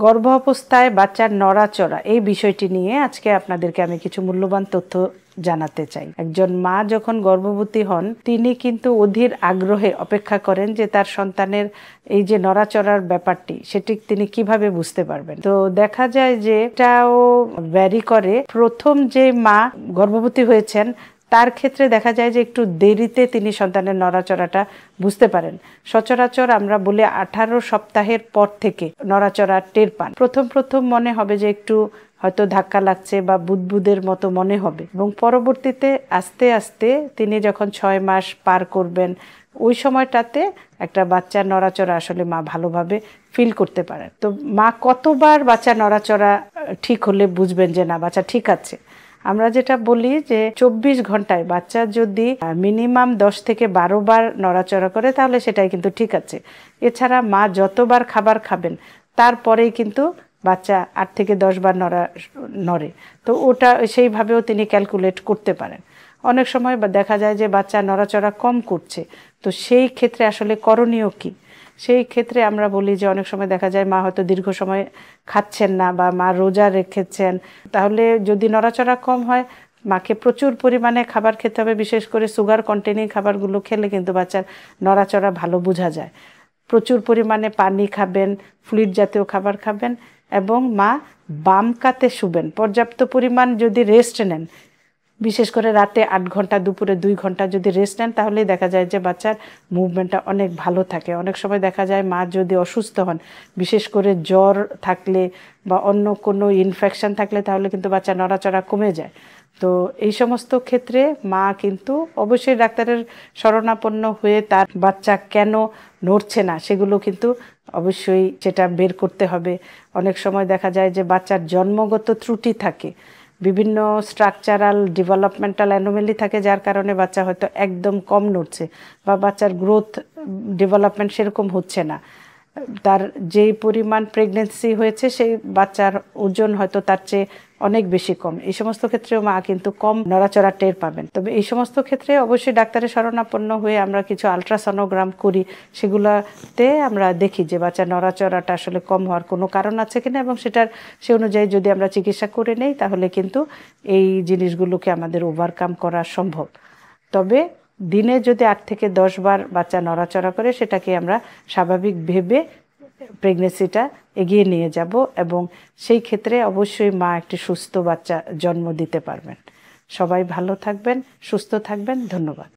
গর্ভ অবস্থায় বাচ্চার নড়াচড়া এই বিষয়টি নিয়ে আজকে আপনাদেরকে আমি কিছু মূল্যবান তথ্য জানাতে চাই। একজন মা যখন গর্ভবতী হন তিনি কিন্তু অধীর আগ্রহে অপেক্ষা করেন যে তার সন্তানের এই যে নড়াচড়ার ব্যাপারটি সেটি তিনি কিভাবে বুঝতে পারবেন। তো দেখা যায় যে এটাও ভ্যারি করে। প্রথম যে মা গর্ভবতী হয়েছেন তার ক্ষেত্রে দেখা যায় যে একটু দেরিতে তিনি সন্তানের নড়াচড়াটা বুঝতে পারেন। সচরাচর আমরা বলি 18 সপ্তাহের পর থেকে নড়াচড়া টের পান। প্রথম মনে হবে যে একটু হয়তো ধাক্কা লাগছে বা বুদবুদের মতো মনে হবে, এবং পরবর্তীতে আস্তে আস্তে তিনি যখন 6 মাস পার করবেন ওই সময়টাতে একটা বাচ্চার নড়াচড়া আসলে মা ভালোভাবে ফিল করতে পারেন। তো মা কতবার বাচ্চা নড়াচড়া ঠিক হলে বুঝবেন যে না বাচ্চা ঠিক আছে? আমরা যেটা বলি যে 24 ঘন্টায় বাচ্চা যদি মিনিমাম 10 থেকে 12 বার নড়াচড়া করে তাহলে সেটাই কিন্তু ঠিক আছে। এছাড়া মা যতবার খাবার খাবেন তারপরেই কিন্তু বাচ্চা 8 থেকে 10 বার নড়ে। তো ওটা সেইভাবেও তিনি ক্যালকুলেট করতে পারেন। অনেক সময় দেখা যায় যে বাচ্চা নড়াচড়া কম করছে, তো সেই ক্ষেত্রে আসলে করণীয় কী? সেই ক্ষেত্রে আমরা বলি যে অনেক সময় দেখা যায় মা হয়তো দীর্ঘ সময় খাচ্ছেন না বা মা রোজা রেখেছেন, তাহলে যদি নড়াচড়া কম হয় মাকে প্রচুর পরিমাণে খাবার খেতে হবে। বিশেষ করে সুগার কন্টেনিং খাবারগুলো খেলে কিন্তু বাচ্চার নড়াচড়া ভালো বোঝা যায়। প্রচুর পরিমাণে পানি খাবেন, ফ্লুইড জাতীয় খাবার খাবেন, এবং মা বাম কাতে শুবেন। পর্যাপ্ত পরিমাণ যদি রেস্ট নেন, বিশেষ করে রাতে 8 ঘন্টা, দুপুরে 2 ঘন্টা যদি রেস্ট নেন তাহলেই দেখা যায় যে বাচ্চার মুভমেন্টটা অনেক ভালো থাকে। অনেক সময় দেখা যায় মা যদি অসুস্থ হন, বিশেষ করে জ্বর থাকলে বা অন্য কোনো ইনফেকশন থাকলে, তাহলে কিন্তু বাচ্চা নড়াচড়া কমে যায়। তো এই সমস্ত ক্ষেত্রে মা কিন্তু অবশ্যই ডাক্তারের শরণাপন্ন হয়ে তার বাচ্চা কেন নড়ছে না সেগুলো কিন্তু অবশ্যই সেটা বের করতে হবে। অনেক সময় দেখা যায় যে বাচ্চার জন্মগত ত্রুটি থাকে, বিভিন্ন স্ট্রাকচারাল ডেভেলপমেন্টাল অ্যানোমেলি থাকে, যার কারণে বাচ্চা হয়তো একদম কম নড়ছে বা বাচ্চার গ্রোথ ডেভেলপমেন্ট সেরকম হচ্ছে না। তার যেই পরিমাণ প্রেগনেন্সি হয়েছে সেই বাচ্চার ওজন হয়তো তার চেয়ে অনেক বেশি কম। এই সমস্ত ক্ষেত্রেও মা কিন্তু কম নড়াচড়া টের পাবেন। তবে এই সমস্ত ক্ষেত্রে অবশ্যই ডাক্তারের শরণাপন্ন হয়ে আমরা কিছু আলট্রাসনোগ্রাম করি, সেগুলোতে আমরা দেখি যে বাচ্চার নড়াচড়াটা আসলে কম হওয়ার কোনো কারণ আছে কিনা, এবং সে অনুযায়ী যদি আমরা চিকিৎসা করে নেই তাহলে কিন্তু এই জিনিসগুলোকে আমাদের ওভারকাম করা সম্ভব। তবে দিনে যদি 8 থেকে 10 বার বাচ্চা নড়াচড়া করে সেটাকে আমরা স্বাভাবিক ভেবে প্রেগনেন্সিটা এগিয়ে নিয়ে যাব, এবং সেই ক্ষেত্রে অবশ্যই মা একটি সুস্থ বাচ্চা জন্ম দিতে পারবেন। সবাই ভালো থাকবেন, সুস্থ থাকবেন। ধন্যবাদ।